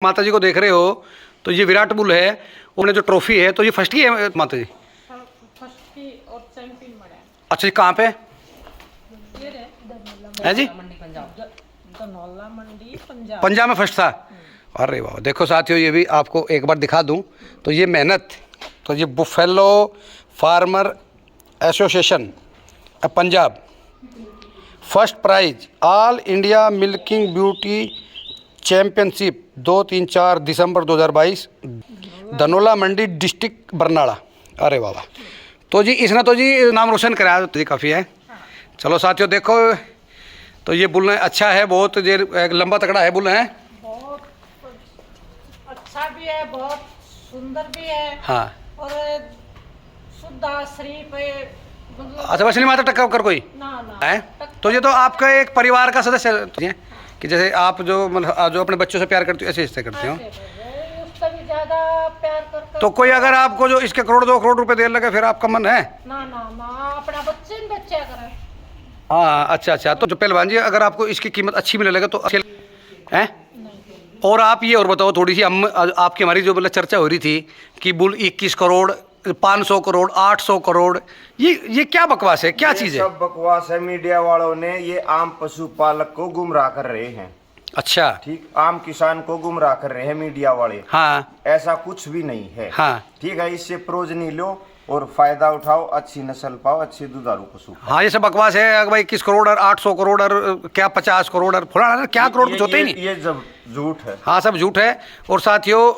माता जी को देख रहे हो तो ये विराट बुल है, उन्हें जो ट्रॉफी है तो ये फर्स्ट की है माता जी? फर्स्ट की और चैंपियन बना है। अच्छा जी, कहाँ पे है जी? धनौला मंडी पंजाब। पंजाब में फर्स्ट था। अरे वाह, देखो साथियों ये भी आपको एक बार दिखा दूं तो ये मेहनत, तो ये buffalo farmer association Punjab first prize all India milking beauty championship 2-3-4 December 2022 Dhanaula Mandi district Barnala. अरे वाह, तो जी इसने तो जी नाम रोशन कराया तो जी काफ़ी है। चलो साथियों देखो, तो ये बुल अच्छा है बहुत, ये एक लंबा तगड़ा है बुल है, बहुत अच्छा भी है, बहुत सुंदर भी है। हाँ। और शुद्ध शरीफ है, मतलब अच्छा वैसे नहीं माता टक्कर कर कोई ना है। तो ये तो आपका एक परिवार का सदस्य है कि जैसे आप जो मतलब जो अपने बच्चों से प्यार करते हो ऐसे इससे करते हो, उससे भी ज्यादा प्यार करते। तो कोई अगर आपको जो इसके करोड़ 2 करोड़ रुपए दे लगे फिर आपका मन है? ना अपना बच्चे ने बच्चा करे। हाँ अच्छा, तो जो पहलवान जी अगर आपको इसकी कीमत अच्छी मिलने लगे तो अच्छी है। और आप ये और बताओ थोड़ी सी, हम आपकी हमारी जो मतलब चर्चा हो रही थी कि बुल 21 करोड़ 500 करोड़ 800 करोड़, ये क्या बकवास है, क्या चीज़ है? सब बकवास है। मीडिया वालों ने ये आम पशुपालक को गुमराह कर रहे हैं। अच्छा ठीक, आम किसान को गुमराह कर रहे हैं मीडिया वाले। हाँ ऐसा कुछ भी नहीं है। हाँ ठीक है, इससे प्रोजनी लो और फायदा उठाओ, अच्छी नस्ल पाओ, अच्छे दुधारू पशु। हाँ, ये सब बकवास है अगर भाई 21 करोड़ और 800 करोड़ और क्या 50 करोड़ और फलाना क्या करोड़ कुछ होते ही नहीं। ये जब झूठ है। हाँ सब झूठ है। और साथियों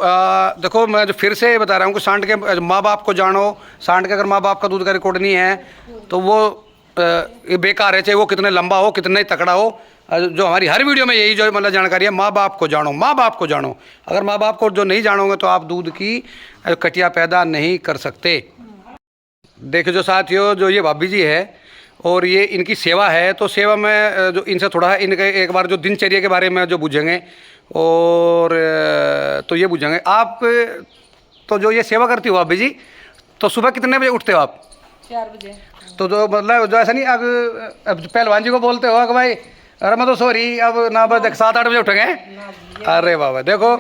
देखो मैं जो फिर से बता रहा हूँ कि सांड के माँ बाप को जानो, सांड के अगर माँ बाप का दूध का रिकॉर्ड नहीं है तो वो ये बेकार है, चाहे वो कितने लंबा हो कितने तकड़ा हो। जो हमारी हर वीडियो में यही जो मतलब जानकारी है, माँ बाप को जानो, माँ बाप को जानो। अगर माँ बाप को जो नहीं जानोगे तो आप दूध की कटिया पैदा नहीं कर सकते। देखो जो साथियों, जो ये भाभी जी है और ये इनकी सेवा है, तो सेवा में जो इनसे थोड़ा इनके एक बार जो दिनचर्या के बारे में जो पूछेंगे और तो ये पूछेंगे आप, तो जो ये सेवा करती हो भाभी जी, तो सुबह कितने बजे उठते हो आप? 4 बजे। तो जो मतलब जो ऐसा नहीं अब पहलवान जी को बोलते हो कि भाई अरे मैं तो सॉरी अब ना बस 7-8 बजे उठेंगे? अरे बाबा देखो,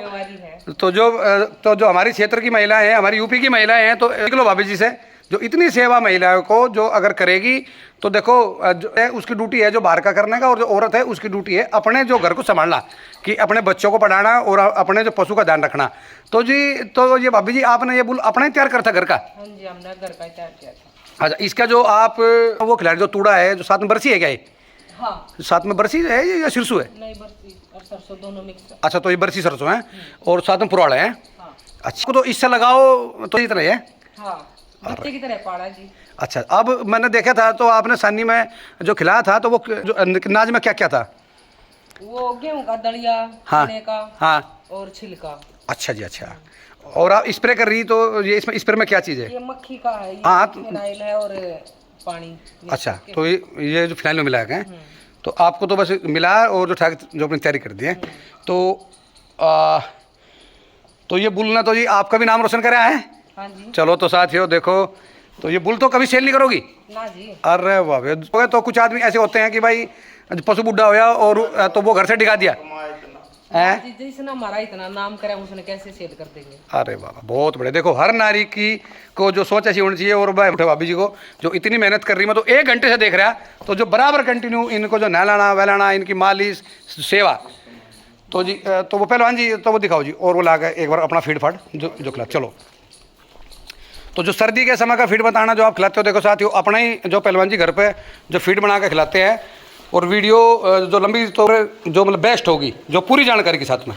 तो जो हमारी क्षेत्र की महिलाएं हैं, हमारी यूपी की महिलाएं हैं, तो देख लो भाभी जी से जो इतनी सेवा महिलाओं को जो अगर करेगी तो देखो जो है उसकी ड्यूटी है जो बाहर का करने का, और जो औरत है उसकी ड्यूटी है अपने जो घर को संभालना, कि अपने बच्चों को पढ़ाना और अपने जो पशु का ध्यान रखना। तो जी तो ये भाभी जी आपने ये बुल अपना ही तैयार करता घर का? हाँ जी, हमने घर का तैयार किया था। अच्छा, इसका जो आप वो खिलाड़ी जो तूड़ा है जो साथ में बरसी है क्या ये? हाँ, साथ में बरसी है या सिरसू है? नहीं बरसी और सरसों दोनों मिक्स। अच्छा, तो ये बरसी सरसों है और साथ में पुराड़ है। हाँ। अच्छा, तो इससे लगाओ तो इतना ही है। हाँ, बच्चे की तरह पाला जी। अच्छा, अब मैंने देखा था तो आपने सानी में जो खिलाया था तो वो जो नाज में क्या क्या था? वो गेहूं का दलिया, हाँ चने का हाँ और छिलका। अच्छा जी अच्छा। और आप स्प्रे कर रही तो ये इसमें स्प्रे में क्या चीज़ है? ये मक्खी का है, ये हाँ, फिनाइल है और पानी। अच्छा, तो ये जो फिनाइल में मिला है तो आपको तो बस मिला और जो ठाक जो अपनी तैयारी कर दी है तो ये बुल ना तो जी आपका भी नाम रोशन कराया है। हाँ जी। चलो तो साथियों देखो, तो ये बुल तो कभी सेल नहीं करोगी? ना जी। अरे वाह, तो कुछ आदमी ऐसे होते हैं कि भाई पशु बुढ़ा होया और तो वो घर से डिगा दिया है। जिसने हमारा इतना नाम करा उसने कैसे सेल कर देंगे? अरे वाह, बहुत बड़े। देखो हर नारी की को जो सोच ऐसी होनी चाहिए। और भाई भाभी जी को जो इतनी मेहनत कर रही, मैं तो 1 घंटे से देख रहा, तो जो बराबर कंटिन्यू इनको जो नहलाना वहलाना, इनकी मालिश सेवा, तो जी तो वो पहलवान जी तो वो दिखाओ जी, और वो ला गए एक बार अपना फीड फाड़ जो खिला। चलो, तो जो सर्दी के समय का फीड बताना जो आप खिलाते हो, देखो साथियों अपना ही जो पहलवान जी घर पे जो फीड बना के खिलाते हैं, और वीडियो जो लंबी तो जो मतलब बेस्ट होगी जो पूरी जानकारी के साथ में।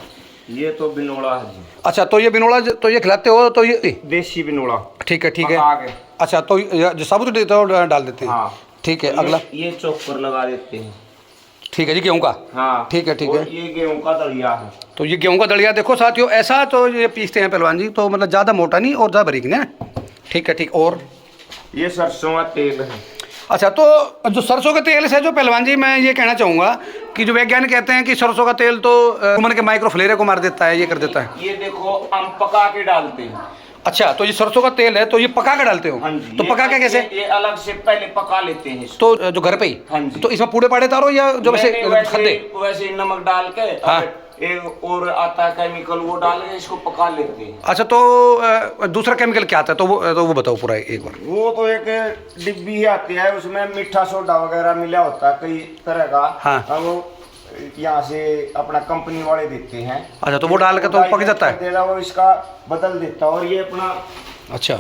ये तो बिनोड़ा है जी। अच्छा, तो ये बिनोड़ा तो ये खिलाते हो तो ये देसी बिनोड़ा। ठीक है पका के। अच्छा, तो जो साबुत तो डाल देते हैं। हाँ। ठीक है, अगला ये चोकर लगा देते हैं। ठीक है जी, गेहूँ का। हाँ ठीक है ये गेहूं का दलिया है। तो ये गेहूँ का दलिया देखो साथियों, ऐसा तो ये पीसते हैं पहलवान जी, तो मतलब ज़्यादा मोटा नहीं और ज़्यादा बारीक नहीं। ठीक है ठीक। और ये सरसों का तेल है। अच्छा, तो जो सरसों के तेल से जो पहलवान जी मैं ये कहना चाहूँगा कि जो वैज्ञानिक कहते हैं कि सरसों का तेल तो उमन के माइक्रोफ्लेरे को मार देता है, ये कर देता है। ये देखो हम पका के डालते हैं। अच्छा, तो ये सरसों का तेल है तो ये पका के डालते हो? हाँ जी। तो पका के कैसे? ये अलग से पहले पका लेते हैं इसको। तो जो घर पे ही? हाँ जी। तो इसमें पूड़े पाड़े तारो या जो वैसे खद्दे? वैसे नमक डाल के हाँ। एक और आता है केमिकल, वो डालेंगे, इसको पका लेते हैं। अच्छा, तो दूसरा केमिकल क्या आता है, तो वो बताओ पूरा एक बार। वो तो एक डिब्बी ही आती है, उसमें मीठा सोडा वगैरह मिला होता है कई तरह का। हाँ। अब वो यहाँ से अपना कंपनी वाले देते हैं। अच्छा, तो वो डाल के तो पक जाता है। देगा वो, इसका बदल देता है। और ये अपना अच्छा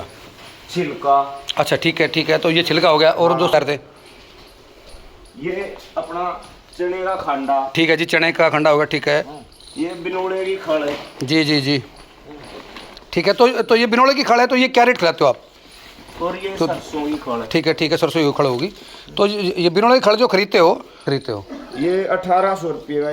छिलका। अच्छा, ठीक है ठीक है, तो ये छिलका हो गया। और जो सर थे, ये अपना चने का खंडा। ठीक है जी, चने का खंडा होगा, ठीक है। ये बिनोड़े की खड़ है। जी जी जी, ठीक है। तो ये बिनोड़े की खड़ है, तो ये क्या रेट खिलाते हो आप? और ये तो सरसों की खड़ है। ठीक है ठीक है, सरसों की खड़ होगी। तो ये बिनोड़े की खड़ जो खरीदते हो ये 1800 रुपये का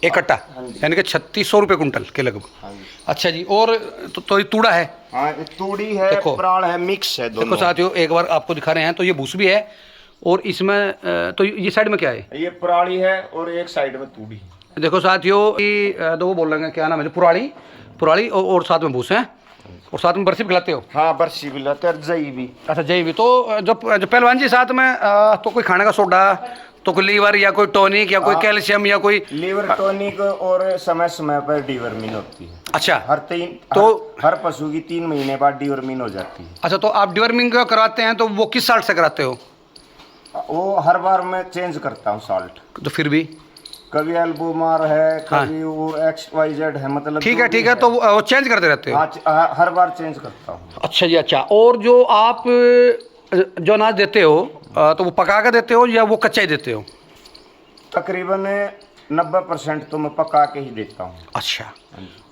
एक कट्टा, यानी कि 3600 रुपये कुंटल के लगभग। अच्छा जी, और तो ये तूड़ा है। हाँ, ये तूड़ी है, देखो। प्राण है, मिक्स है दोनों। देखो साथियों, एक बार आपको दिखा रहे हैं, तो ये भूस भी है, और इसमें तो ये साइड में क्या है? ये पुराड़ी है और एक साइड में तूड़ी है। देखो साथियों, ये दो बोल रहे हैं, क्या नाम है, पुराड़ी और साथ में भूस है, और साथ में बरसी भी खिलाते हो। हाँ, बरसी भी लाते हैं, जई भी। अच्छा, जय भी। तो जो पहलवान जी साथ में तो कोई खाने का सोडा, तो कोई लीवर या कोई टॉनिक या कोई कैल्शियम या कोई लीवर टॉनिक और समय समय पर डीवर्मिन होती है। अच्छा तो हर पशु की 3 महीने बाद डीवर्मिन हो जाती है। अच्छा, तो आप डिवर्मिंग करवाते हैं, तो वो किस साल्ट से कराते हो? वो हर बार मैं चेंज करता हूँ साल्ट। तो फिर भी कभी एल्बोमार है, हाँ। कभी वो XYZ है, मतलब ठीक है जो भी ठीक है, तो वो चेंज करते रहते हो। हाँ, हर बार चेंज करता हूँ। अच्छा जी, अच्छा। और जो आप जो अनाज देते हो, तो वो पका के देते हो या वो कच्चा ही देते हो? तकरीबन 90% तो मैं पका के ही देता हूँ। अच्छा।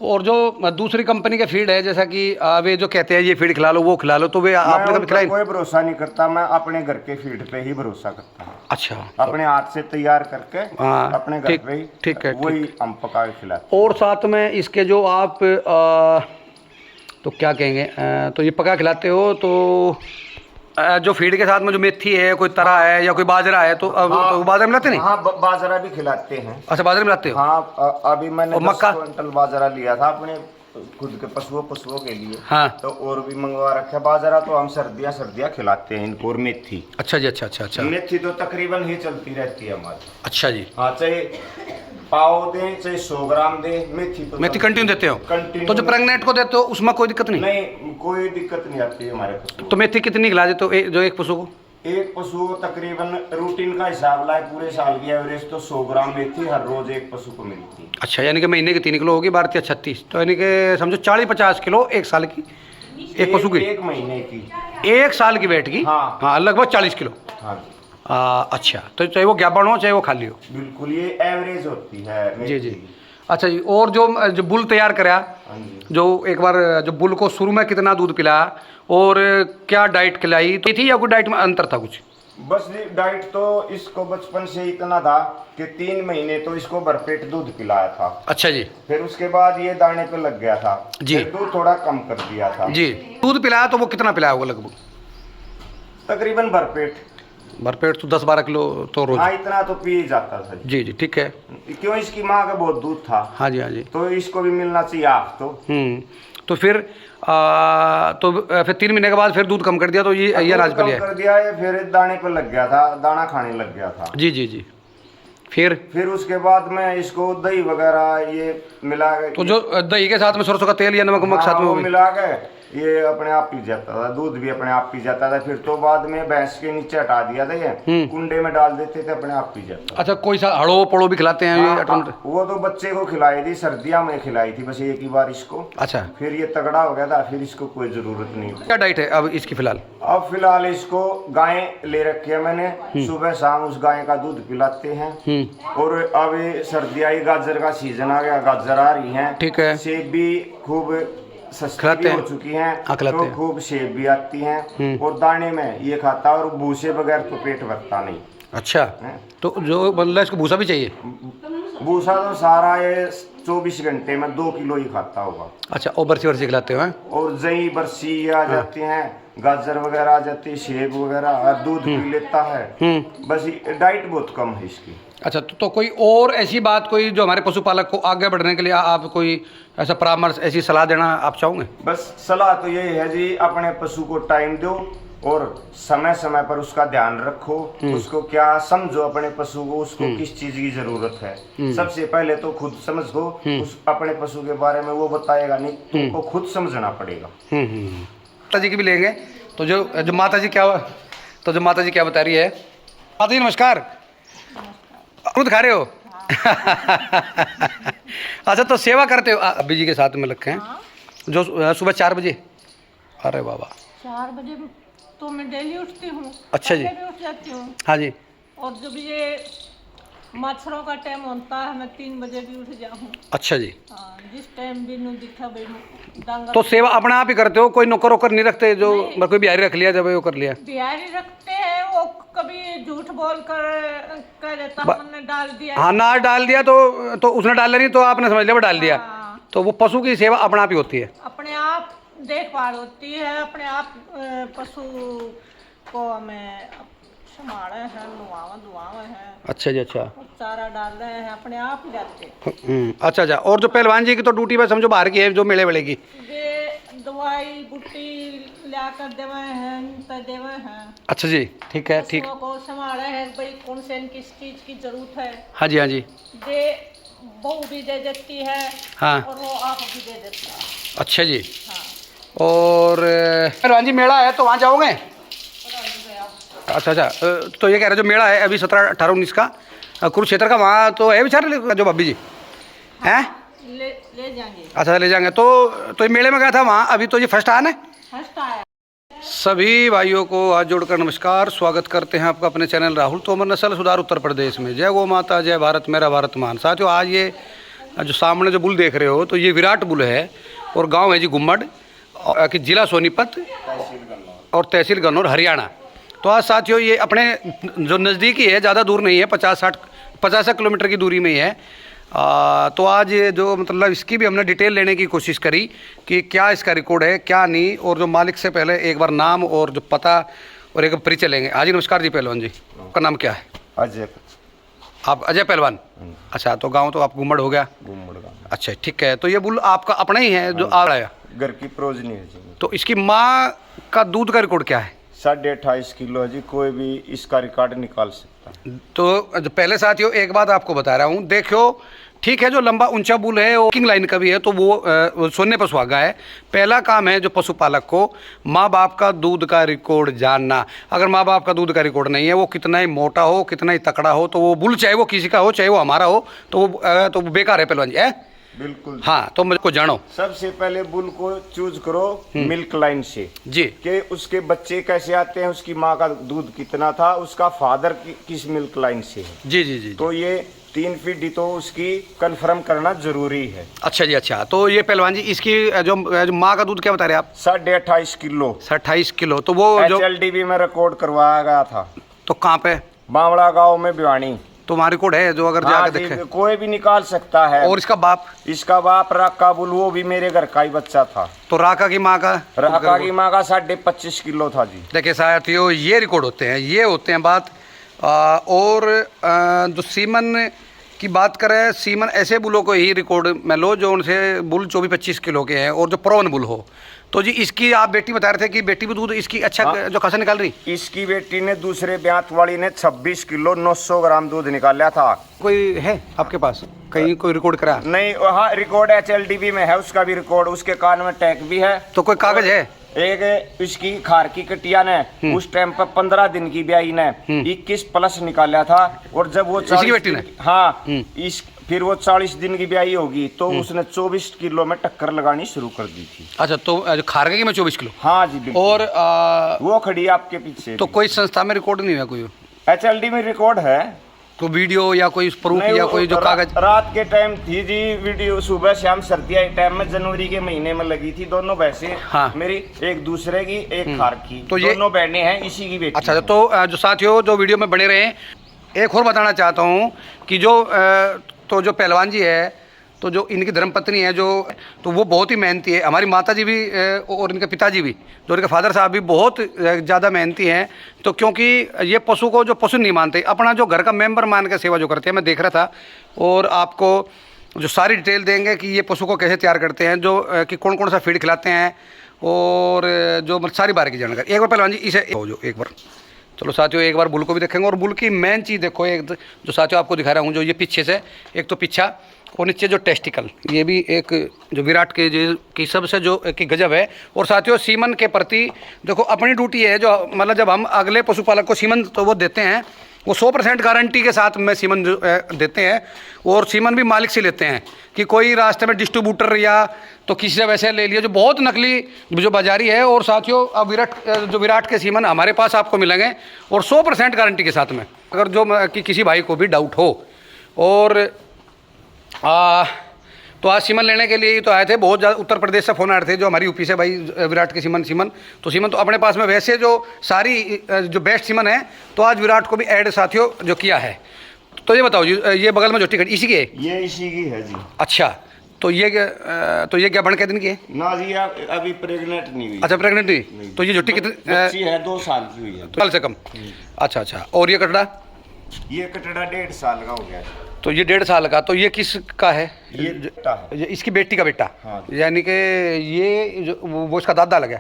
और जो दूसरी कंपनी का फीड है, जैसा कि वे जो कहते हैं ये फीड खिला लो, वो खिला लो, तो वे आपने मैं कभी खिलाई? कोई भरोसा नहीं करता, मैं अपने घर के फीड पे ही भरोसा करता हूँ। अच्छा, अपने हाथ से तैयार करके हाँ, अपने घर ठीक पे ही ठीक है, वही हम पका के खिलाते। और साथ में इसके जो आप तो क्या कहेंगे, तो ये पका खिलाते हो, तो जो फीड के साथ में जो मेथी है, कोई तरा है या कोई बाजरा है, तो तो बाजरा मिलाते नहीं? हाँ, बाजरा भी खिलाते हैं। अच्छा, बाजरा मिलाते हो? हाँ, अभी मैंने और 10 मक्का? क्विंटल बाजरा लिया था अपने खुद के पशुओं के लिए। हाँ। तो और भी मंगवा रखा बाजरा, तो हम सर्दियाँ खिलाते हैं इनको। और मेथी। अच्छा जी, अच्छा अच्छा अच्छा। मेथी तो तकरीबन ही चलती रहती है हमारी। अच्छा जी, हाँ, चाहे पाव दें चाहे 100 ग्राम दें, मेथी तो मेथी कंटिन्यू देते हो? कंटिन्यू। तो जो प्रेग्नेंट को देते हो उसमें कोई दिक्कत नहीं? नहीं, कोई दिक्कत नहीं आती है हमारे पशु। तो मेथी कितनी खिला देते हो जो एक पशु को? एक पशु को तकरीबन रूटीन का हिसाब लाए पूरे साल की एवरेज तो 100 ग्राम मेथी हर रोज एक पशु को मिलती है। अच्छा, यानी कि महीने की 3 किलो होगी, 12 या 36, तो यानी कि समझो 40-50 किलो एक साल की, एक पशु की, एक महीने की, एक साल की वेट की। हाँ। हाँ, लगभग 40 किलो। हाँ जी, अच्छा, तो चाहे वो ज्ञापन हो चाहे वो खाली हो। बिल्कुल, ये एवरेज होती है जी मेथी जी। की। अच्छा जी, और जो बुल तैयार कराया, हाँ जी। जो एक बार जो बुल को शुरू में कितना दूध पिलाया और क्या डाइट खिलाई तो थी, या कोई डाइट में अंतर था कुछ? बस डाइट तो इसको बचपन से इतना था कि 3 महीने तो इसको भरपेट दूध पिलाया था। अच्छा जी। फिर उसके बाद ये दाने पे लग गया था जी। फिर दूध थोड़ा कम कर दिया था जी, दूध पिलाया तो वो कितना पिलाया होगा लगभग? तकरीबन भरपेट तो 10-12 किलो तो रोज? हाँ, इतना तो पी जाता था जी। जी जी, ठीक है। क्यों, इसकी माँ का बहुत दूध था। हाँ जी हाँ जी। तो इसको भी मिलना चाहिए आप तो। तो फिर फिर 3 महीने के बाद फिर दूध कम कर दिया, तो ये अनाज दूध पे कम लिया? कर दिया है, फिर दाने पे लग गया था, दाना खाने लग गया था। जी जी जी। फिर उसके बाद मैं इसको दही वगैरह ये मिला के, तो जो दही के साथ में सरसों का तेल या नमक वमक साथ में वो वो भी? मिला के ये अपने आप पी जाता था, दूध भी अपने आप पी जाता था। फिर तो बाद में भैंस के नीचे हटा दिया था, ये कुंडे में डाल देते थे, अपने आप पी जाता। अच्छा, कोई सा हड़ो पड़ो भी खिलाते हैं ये ऑटोमेटिक? वो तो बच्चे को खिलाई थी, सर्दियाँ में खिलाई थी बस एक ही बार इसको। अच्छा, फिर ये तगड़ा हो गया था, फिर इसको कोई जरूरत नहीं थी। क्या डाइट है अब इसकी फिलहाल? अब फिलहाल इसको गाय ले रखी है मैंने, सुबह शाम उस गाय का दूध पिलाते हैं। और अब सर्दी आई, गाजर का सीजन आ गया, गाजर आ रही है, ठीक है। सेब भी खूब सस्ती भी हो चुकी हैं, तो खूब सेब भी आती हैं। और दाने में ये खाता है, और भूसे बगैर तो पेट भरता नहीं। अच्छा, तो जो मतलब इसको भूसा भी चाहिए? भूसा तो सारा ये 24 घंटे में 2 किलो ही खाता होगा। अच्छा, और बरसी खिलाते हो? और जई बरसी आ जाती हैं, गाजर वगैरह आ जाती है, सेब वगैरह, और दूध पी लेता है। बस डाइट बहुत कम है इसकी। अच्छा, तो कोई और ऐसी बात कोई जो हमारे पशुपालक को आगे बढ़ने के लिए आप कोई ऐसा परामर्श, ऐसी सलाह देना आप चाहोगे? बस सलाह तो यही है जी, अपने पशु को टाइम दो, और समय समय पर उसका ध्यान रखो, उसको क्या समझो, अपने पशु को उसको किस चीज की जरूरत है। सबसे पहले तो खुद समझ गो, उस अपने पशु के बारे में वो बताएगा नहीं, तुमको खुद समझना पड़ेगा। माता जी की भी लेंगे। तो जो माता जी क्या बता रही है। माता जी नमस्कार, दूध खा रहे हो? अच्छा, तो सेवा करते हो अभी जी के साथ में रखे हैं जो सुबह 4 बजे? अरे बाबा, 4 बजे तो मैं डेली उठती हूँ। अच्छा जी। पहले भी उठ जाती हूँ। हाँ जी। और जब ये मच्छरों का टाइम होता है मैं 3 बजे भी उठ जाऊँ। अच्छा जी। हाँ, जिस टाइम भी नू दिखा भाई डांगा। तो सेवा अपने आप ही करते हो, कोई नौकर वोकर नहीं रखते जो कोई बिहारी रख लिया जब वो कर लिया? बिहारी रखते हैं, वो कभी झूठ बोल कर कह देता हमने डाल दिया। हाँ, ना डाल दिया तो उसने डाला नहीं तो आपने समझ लिया वो डाल दिया। हाँ। तो वो पशु की सेवा अपने आप ही होती है। अपने आप देखभाल होती है, अपने आप पशु को हमें संभाले हैं, नुआवे हैं। अच्छा जी। अच्छा। चारा डाल रहे हैं, अपने आप ही जाते हैं। अच्छा। और जो पहलवान जी की तो ड्यूटी बस समझो बाहर की है, जो मेले वेले की ये दवाई बूटी ला कर देवे हैं, देवे हैं। अच्छा जी, ठीक है। ठीक। पशुओं को संभाले हैं भाई, कौन से किस चीज की जरूरत है। हाँ जी। हाँ जी। ये बहू भी दे देती है। हाँ। और वो आप भी दे देता है। अच्छा जी। हाँ। और पहलवान जी मेला है तो वहाँ जाओगे? अच्छा। तो ये कह रहे जो मेला है अभी 17, 18, 19 का कुरुक्षेत्र का, वहाँ तो है विचार जो भाभी जी हैं? ले जाएंगे। अच्छा, ले जाएंगे। तो ये मेले में गया था वहाँ, अभी तो ये फर्स्ट आना है। फर्स्ट आया। सभी भाइयों को हाथ जोड़कर नमस्कार, स्वागत करते हैं आपका अपने चैनल राहुल तोमर नस्ल सुधार उत्तर प्रदेश में। जय गौ माता, जय भारत, मेरा भारत महान। साथियों, आज ये जो सामने जो बुल देख रहे हो तो ये विराट बुल है और गांव है जी गुम्मड, कि जिला सोनीपत और तहसील गन्नौर, हरियाणा। तो आज साथियों ये अपने जो नज़दीकी है, ज़्यादा दूर नहीं है, 50 किलोमीटर की दूरी में ही है। तो आज ये जो मतलब इसकी भी हमने डिटेल लेने की कोशिश करी कि क्या इसका रिकॉर्ड है क्या नहीं, और जो मालिक से पहले एक बार नाम और जो पता और एक परिचय लेंगे। हाँ जी, नमस्कार जी पहलवान जी, आपका नाम क्या है? अजय। आप अजय पहलवान? अच्छा, तो गांव तो आप गुम्मड़ हो गया? गुम्मड़ गाँव। अच्छा, ठीक है। तो ये बुल आपका अपना ही है जो आ रहा है? घर की प्रोजनी है जी। तो इसकी माँ का दूध का रिकॉर्ड क्या है? 28.5 किलो है जी, कोई भी इसका रिकॉर्ड निकाल सकता है। तो जो पहले साथियों एक बात आपको बता रहा हूँ, देखो ठीक है, जो लंबा ऊंचा बुल है वो किंग लाइन का भी है, तो वो सोने पर सुहागा है। पहला काम है जो पशुपालक को माँ बाप का दूध का रिकॉर्ड जानना। अगर माँ बाप का दूध का रिकॉर्ड नहीं है, वो कितना ही मोटा हो, कितना ही तकड़ा हो, तो वो बुल चाहे वो किसी का हो, चाहे वो हमारा हो, तो वो बेकार है पहलवान जी, है? बिल्कुल। हाँ, तो मुझको जानो। सबसे पहले बुल को चूज करो मिल्क लाइन से जी, कि उसके बच्चे कैसे आते हैं, उसकी माँ का दूध कितना था, उसका फादर किस मिल्क लाइन से है। जी जी जी। तो ये 3 फीट तो उसकी कंफर्म करना जरूरी है। अच्छा जी। अच्छा, तो ये पहलवान जी इसकी जो माँ का दूध क्या बता रहे आप? 28.5 किलो। 28 किलो। तो वो जो HLDB में रिकॉर्ड करवाया गया था। तो कहाँ पे? बावड़ा गांव में, भिवानी। तो वहाँ रिकॉर्ड है जो अगर जाकर देखे? कोई भी निकाल सकता है। और इसका बाप? इसका बाप राका बुल, वो भी मेरे घर का ही बच्चा था। तो राका की माँ का? राका की माँ का 25.5 किलो था जी। देखिए साथियों, ये रिकॉर्ड होते हैं, ये होते हैं बात। और जो सीमन की बात करें, सीमन ऐसे बुलों को ही रिकॉर्ड में लो जो उनसे बुल 24-25 किलो के हैं और जो प्रवन बुल हो। तो जी इसकी आप बेटी बता रहे थे कि बेटी भी दूध इसकी अच्छा जो खासा निकाल रही? इसकी बेटी ने दूसरे ब्यात वाली ने 26 किलो 900 ग्राम दूध निकाला था। कोई है आपके पास कहीं कोई रिकॉर्ड करा? नहीं, हाँ रिकॉर्ड HLDB में है, उसका भी रिकॉर्ड, उसके कान में टैग भी है। तो कोई कागज है? एक इसकी खार की कटिया ने उस टाइम पर 15 दिन की ब्याई ने 21 प्लस निकाला था। और जब वो 40 बेटी ने? हाँ, फिर वो 40 दिन की ब्याई होगी तो उसने 24 किलो में टक्कर लगानी शुरू कर दी थी। अच्छा, तो खारगे की में 24 किलो? हाँ जी बिल्कुल। और वो खड़ी आपके पीछे। तो कोई संस्था में रिकॉर्ड नहीं है कोई? HLD में रिकॉर्ड है। तो वीडियो या कोई प्रूफ या कोई जो कागज? रात के टाइम थी जी वीडियो, सुबह शाम सर्दियाँ टाइम में, जनवरी के महीने में लगी थी। दोनों भैंसे मेरी, एक दूसरे की, एक खार की। तो दोनों बहनें हैं, इसी की बेटी। अच्छा, तो जो साथियों जो वीडियो में बने रहे, एक और बताना चाहता हूँ कि जो पहलवान जी है, तो जो इनकी धर्मपत्नी है तो वो बहुत ही मेहनती है। हमारी माता जी भी और इनके पिताजी भी, जो इनके फादर साहब भी बहुत ज़्यादा मेहनती हैं। तो क्योंकि ये पशु को जो पशु नहीं मानते, अपना जो घर का मेंबर मान के सेवा जो करते हैं, मैं देख रहा था। और आपको जो सारी डिटेल देंगे कि ये पशु को कैसे तैयार करते हैं, जो कि कौन कौन सा फीड खिलाते हैं, और जो मतलब सारी बारी की जानकारी। एक बार पहलवान जी इसे जो एक बार, चलो साथियों एक बार बुल को भी देखेंगे। और बुल की मेन चीज़ देखो, एक जो साथियों आपको दिखा रहा हूँ, जो ये पीछे से एक तो पीछा और नीचे जो टेस्टिकल, ये भी एक जो विराट के जो की सबसे जो की गजब है। और साथियों सीमन के प्रति देखो अपनी ड्यूटी है, जो मतलब जब हम अगले पशुपालक को सीमन तो वो देते हैं, वो 100% गारंटी के साथ में सीमन जो देते हैं। और सीमन भी मालिक से लेते हैं कि कोई रास्ते में डिस्ट्रीब्यूटर या तो किसी से वैसे ले लिया, जो बहुत नकली जो बाजारी है। और साथियों अब विराट के सीमन हमारे पास आपको मिलेंगे और 100% गारंटी के साथ में। अगर जो कि किसी भाई को भी डाउट हो, और तो आज सीमन लेने के लिए ही तो आए थे, बहुत ज़्यादा उत्तर प्रदेश से फ़ोन आ रहे थे जो हमारी यूपी से भाई विराट के सीमन तो सीमन तो अपने पास में वैसे जो सारी जो बेस्ट सीमन है, तो आज विराट को भी ऐड साथियों जो किया है। तो ये बताओ जी, ये बगल में जो टिकट इसी की है? ये इसी की है जी। अच्छा, तो ये क्या बन के दिन की है? ना जी अभी प्रेग्नेंट नहीं हुई। अच्छा प्रेग्नेंट हुई, तो ये जुट्टी कितनी है? 2 साल की हुई है। कल से कम। अच्छा, और ये कटड़ा? ये कटड़ा 1.5 साल का हो गया। तो ये 1.5 साल का, तो ये किसका है? ये बेटा है। ये इसकी बेटी का बेटा। हाँ। यानी कि ये जो वो इसका दादा लगा,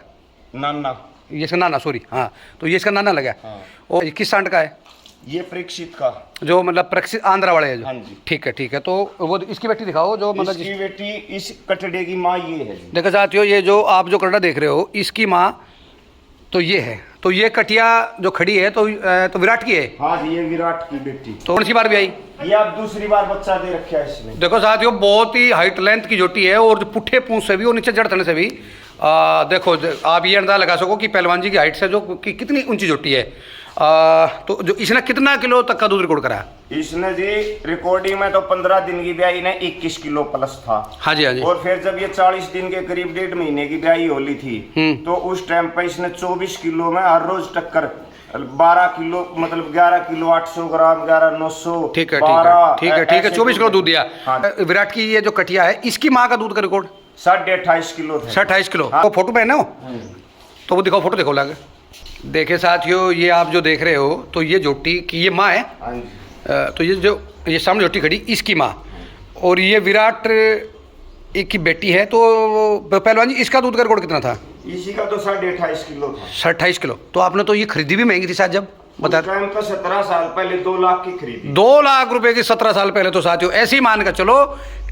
नाना, ये इसका नाना, सॉरी हाँ, तो ये इसका नाना लगा। हाँ। और ये किस सांड का है? ये परीक्षित का, जो मतलब परीक्षित आंध्रा वाले है जो। हाँ जी। ठीक है, तो वो इसकी बेटी दिखाओ जो मतलब इसकी बेटी, इस कटड़े की माँ ये है जी। देखो साथियों, ये जो आप जो कटड़ा देख रहे हो, इसकी माँ तो ये है। तो ये कटिया जो खड़ी है तो विराट की है? हाँ जी, ये विराट की बेटी। तो कौन सी बार भी आई? ये अब दूसरी बार बच्चा दे रखा है इसने। देखो साथियों, बहुत ही हाइट लेंथ की जोटी है, और जो पुट्ठे पूंछ से भी और नीचे जड़ तने से भी देखो आप ये अंदाजा लगा सको कि पहलवान जी की हाइट से जो कि कितनी ऊंची जोटी है। तो जो इसने कितना किलो तक का दूध रिकॉर्ड करा? इसने जी रिकॉर्डिंग में तो 15 दिन की ब्याई ने 21 किलो प्लस था। हाँ जी। और फिर जब ये 40 दिन के करीब 1.5 महीने की ब्याई होली थी, तो उस टाइम पे इसने 24 किलो में हर रोज टक्कर 12 किलो, मतलब 11 किलो 800 ग्राम, 11,900। ठीक है, 24 किलो दूध दिया। हाँ। विराट की ये जो कटिया है, इसकी माँ का दूध का रिकॉर्ड 28.5 किलो था। 28 किलो। हाँ। वो फोटो पे है ना, तो वो दिखाओ, फोटो देखो लगे। देखे साथियों, ये आप जो देख रहे हो, तो ये जोटी की ये माँ है। हाँ जी। तो ये जो ये सामने जोटी खड़ी, इसकी माँ, और ये विराट एक की बेटी है। तो पहलवान जी इसका दूध का रिकॉर्ड कितना था? इसी का तो 28.5 किलो था। 28 किलो। तो आपने तो ये खरीदी भी महंगी थी शायद, जब बता उस टाइम पर 17 साल पहले 2 लाख की खरीदी। 2 लाख रुपए की 17 साल पहले। तो साथियों ऐसे ही मान कर चलो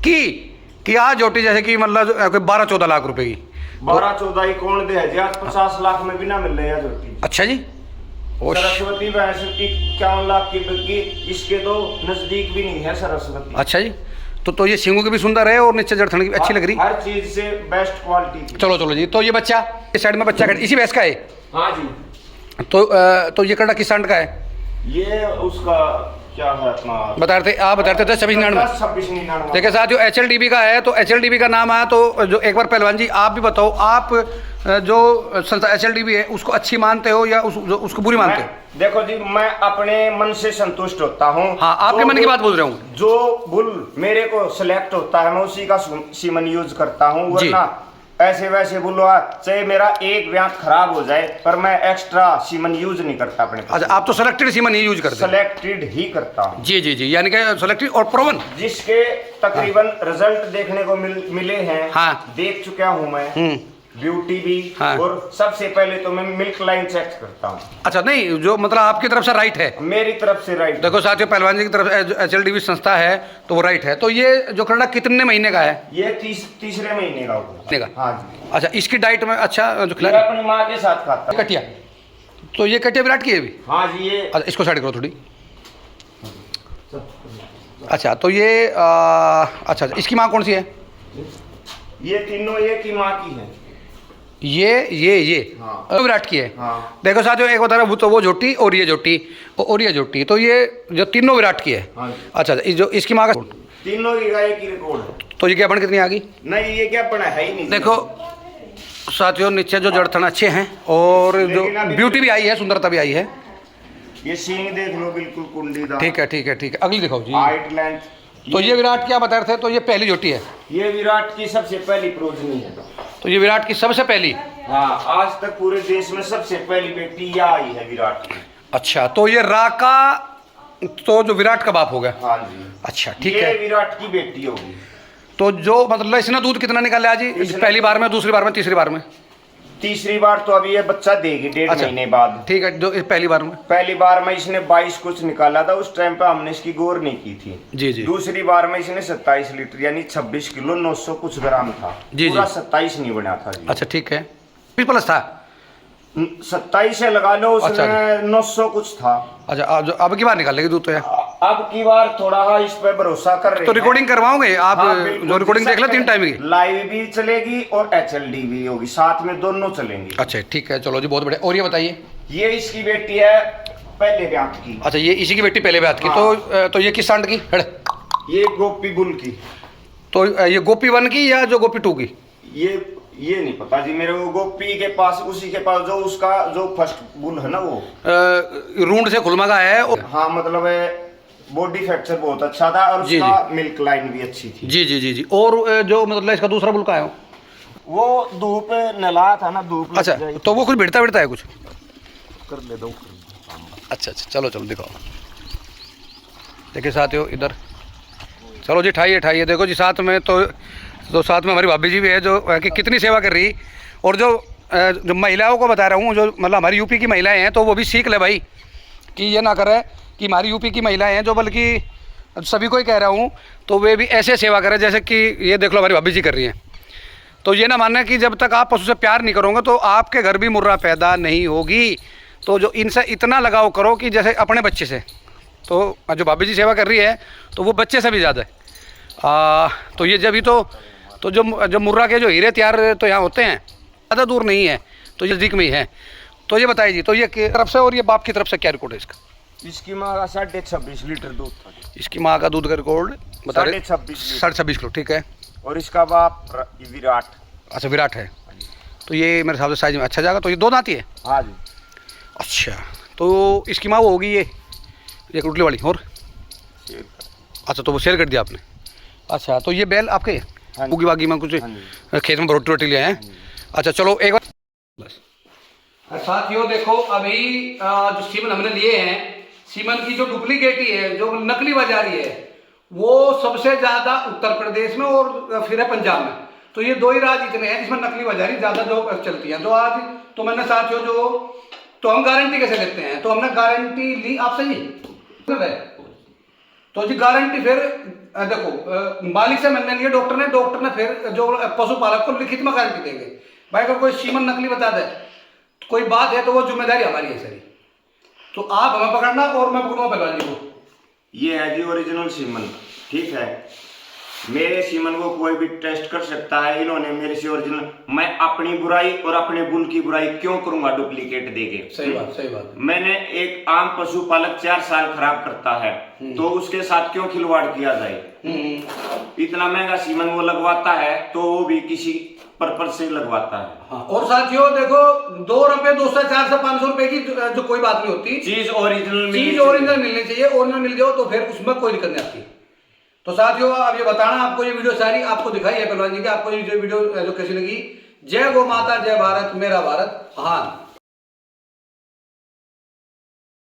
कि आज जोटी जैसे कि मतलब 12-14 लाख रुपए की। 12-14 ही कौन दे है जी, आज 50 लाख में भी ना मिल रही है जोटी। अच्छा जी। सरस्वती भैंस की 51 लाख की बिकी, इसके तो नजदीक भी नहीं है सरस्वती। अच्छा जी। तो ये सिंगों की भी सुंदर है और नीचे जड़थन की भी अच्छी लग रही। हर चीज से बेस्ट क्वालिटी की। चलो जी। तो ये बच्चा इस साइड में बच्चा इसी भैंस का है? हाँ जी। तो ये कड़ा किस सांड का है? ये उसका क्या है अपना, बता रहे थे आप, बता रहे थे 2699। देखिए साथियों, HLDB का है। तो HLDB का नाम आया, तो जो एक बार पहलवान जी आप भी बताओ, आप जो संस्था HLDB है उसको अच्छी मानते हो या उसको बुरी मानते हो? देखो जी, मैं अपने मन से संतुष्ट होता हूँ। हाँ, आपके मन की बात बोल रहा हूँ। जो बुल मेरे को सिलेक्ट होता है, मैं उसी का सीमन यूज करता हूँ। वरना ऐसे वैसे बुलवा, चाहे मेरा एक ब्यांत खराब हो जाए, पर मैं एक्स्ट्रा सीमन यूज नहीं करता अपने। अच्छा, आप तो सेलेक्टेड सीमन ही यूज करते हैं? सेलेक्टेड ही करता हूँ जी, यानी कि सेलेक्टेड और प्रोवन, जिसके तकरीबन रिजल्ट देखने को मिले हैं। हाँ। देख चुका हूँ मैं, ब्यूटी भी। हाँ। और सबसे पहले तो मैं मिल्क लाइन चेक करता हूँ। अच्छा, नहीं जो मतलब आपकी तरफ से राइट है? मेरी तरफ से राइट। देखो साथियों, पहलवान जी की तरफ HLDB संस्था है तो वो राइट है। तो ये जो कड़ा कितने महीने का है? ये तीसरे महीने का होगा। हाँ जी। अच्छा, इसकी डाइट में अच्छा जो खिला अपनी माँ के साथ खाता है। कटिया, तो ये कटिया विराट की है भी? हाँ जी। ये अच्छा, इसको साइड करो थोड़ी। अच्छा, तो ये अच्छा, इसकी माँ कौन सी है? ये तीनों एक ही माँ की है। ये हाँ। विराट की है। हाँ। देखो साथियों, एक बता रहा हूँ, तो वो जोटी और ये जोटी और ये जोटी, तो ये जो तीनों विराट की है। हाँ। अच्छा, जो इसकी माँ का तीनों की गाय की रिकॉर्ड है। तो ये क्या बन कितनी आ गई? नहीं, ये क्या बना है ही नहीं। देखो साथियों, नीचे जो जड़थन अच्छे हैं और जो ब्यूटी भी आई है, सुंदरता भी आई है। ये सींग देख लो, बिल्कुल कुंडीदार। ठीक है। अगली दिखाओ जी। Height length. तो ये विराट क्या बता रहे थे? तो ये पहली जोटी है? ये विराट की सबसे पहली प्रोजनी है। तो ये विराट की सबसे पहली? हाँ, आज तक पूरे देश में सबसे पहली बेटी यह आई है विराट की। अच्छा, तो ये राका तो जो विराट का बाप हो गया? हाँ जी। अच्छा, ठीक ये है। विराट की बेटी होगी। तो जो मतलब इसने दूध कितना निकाला आज ही? पहली बार में, दूसरी बार में, तीसरी बार में? तीसरी बार तो अभी ये बच्चा देगी 1.5 महीने बाद। ठीक है, जो पहली बार में? पहली बार में इसने 22 कुछ निकाला था, उस टाइम पे हमने इसकी गौर नहीं की थी। जी जी। दूसरी बार में इसने 27 लीटर यानी 26 किलो 900 कुछ ग्राम था। जी पूरा जी। 27 नहीं बना था जी। अच्छा ठीक है, 20 था? 27 से लगा लो, उसमें 900 कुछ था। अच्छा, अब की बार निकालेगी दूध तो यार? अब की बार थोड़ा इस पे भरोसा कर रहे तो रिकॉर्डिंग करवाओगे आप? हाँ, बिल्कुल। जो रिकॉर्डिंग देख लो 3 टाइम की लाइव भी चलेगी और HLD भी होगी, साथ में दोनों चलेंगी। अच्छा ठीक है, चलो जी, बहुत बढ़िया। और ये बताइए, ये इसकी बेटी है पहले ब्याह की। अच्छा, ये इसी की बेटी पहले बात की। तो ये किस सांड की है? ये गोपी बुल की। तो ये गोपी 1 की या जो गोपी 2 की? ये नहीं पता जी मेरे को। गोपी के पास, उसी के पास जो उसका जो फर्स्ट बुल है ना, वो रूंड से खुलमगा है। हाँ, मतलब बॉडी फ्रैक्चर बहुत अच्छा था और जी, उसका मिल्क लाइन भी अच्छी थी। जी जी जी जी। और जो मतलब इसका दूसरा बुल का है वो धूप नलाया था ना, धूप लग अच्छा, जाएगी। तो वो कुछ भिड़ता भिड़ता है कुछ? कर ले दो। अच्छा अच्छा, चलो चलो दिखाओ। देखिए साथियों इधर, चलो जी, ठाइए देखो जी। साथ में तो साथ में हमारी भाभी जी भी है, जो कि कितनी सेवा कर रही। और जो महिलाओं को बता रहा हूँ, जो मतलब हमारी यूपी की महिलाएं हैं, तो वो भी सीख ले भाई, कि ये ना करे कि हमारी यूपी की महिलाएं हैं जो, बल्कि सभी को ही कह रहा हूँ, तो वे भी ऐसे सेवा करें जैसे कि ये देख लो हमारी भाभी जी कर रही हैं। तो ये ना मानना कि जब तक आप पशु से प्यार नहीं करोगे तो आपके घर भी मुर्रा पैदा नहीं होगी। तो जो इनसे इतना लगाव करो कि जैसे अपने बच्चे से। तो जो भाभी जी सेवा कर रही है तो वो बच्चे से भी ज़्यादा है। तो ये जब ही तो जो मुर्रा के जो हीरे तैयार तो यहाँ होते हैं, ज़्यादा दूर नहीं है, तो ये नज़दीक में ही है। तो ये बताइए जी, तो ये की तरफ से और ये बाप की तरफ से क्या रिकॉर्ड है इसका? इसकी माँ का 26.5 लीटर दूध था। इसकी माँ का दूध का रिकॉर्ड बता रहे 26.5 किलो, ठीक है। और इसका बाप विराट। अच्छा, विराट है। तो ये मेरे हिसाब से साइज में अच्छा जाएगा। तो ये 2 दांती है? हाँ जी। अच्छा, तो इसकी माँ वो होगी ये कुटली वाली। और अच्छा, तो वो सेल कर दिया आपने? अच्छा, तो ये बैल आपके हैं? हाँ जी। उगी बागी में कुछ खेत में रोटी रोटी ले आए हैं? अच्छा, चलो एक बार बस। साथियों देखो, अभी जो सीमन हमने लिए हैं, सीमन की जो डुप्लीकेट ही है, जो नकली बाजारी है, वो सबसे ज्यादा उत्तर प्रदेश में और फिर है पंजाब में। तो ये 2 ही राज्य इतने हैं जिसमें नकली बाजारी ज्यादा जो चलती है। तो आज तो मैंने साथियों तो हम गारंटी कैसे लेते हैं, तो हमने गारंटी ली आपसे ही। तो जी गारंटी फिर देखो, मालिक से मैंने लिया, डॉक्टर ने फिर जो पशुपालक को लिखित में गारंटी देंगे। भाई अगर कोई सीमन नकली बता दे, कोई बात है, तो वो जिम्मेदारी हमारी है सारी। तो आप हमें पकड़ना और मैं पकड़ूंगा पहलवान जी को। ये है जी ओरिजिनल सीमन, ठीक है। मेरे सीमन को कोई भी टेस्ट कर सकता है। इन्होंने मेरे से ओरिजिनल, मैं अपनी बुराई और अपने बुल की बुराई क्यों करूंगा डुप्लीकेट देके? सही बात। मैंने एक आम पशुपालक 4 साल खराब करता है, तो उसके साथ क्यों खिलवाड़ किया जाए? इतना महंगा सीमन वो लगवाता है, तो वो भी किसी पर्पज से लगवाता है। हाँ, और साथियों देखो, 2 रुपए 200 400 500 रुपए की जो कोई बात नहीं होती। चीज ओरिजिनल मिलनी चाहिए। ओरिजिनल मिल जाओ तो फिर उसमें कोई दिक्कत नहीं आती। तो साथियों, अब ये बताना, आपको ये वीडियो सारी आपको दिखाई है पहलवान जी की, आपको ये वीडियो जो कैसी लगी? जय गौ माता, जय भारत, मेरा भारत महान।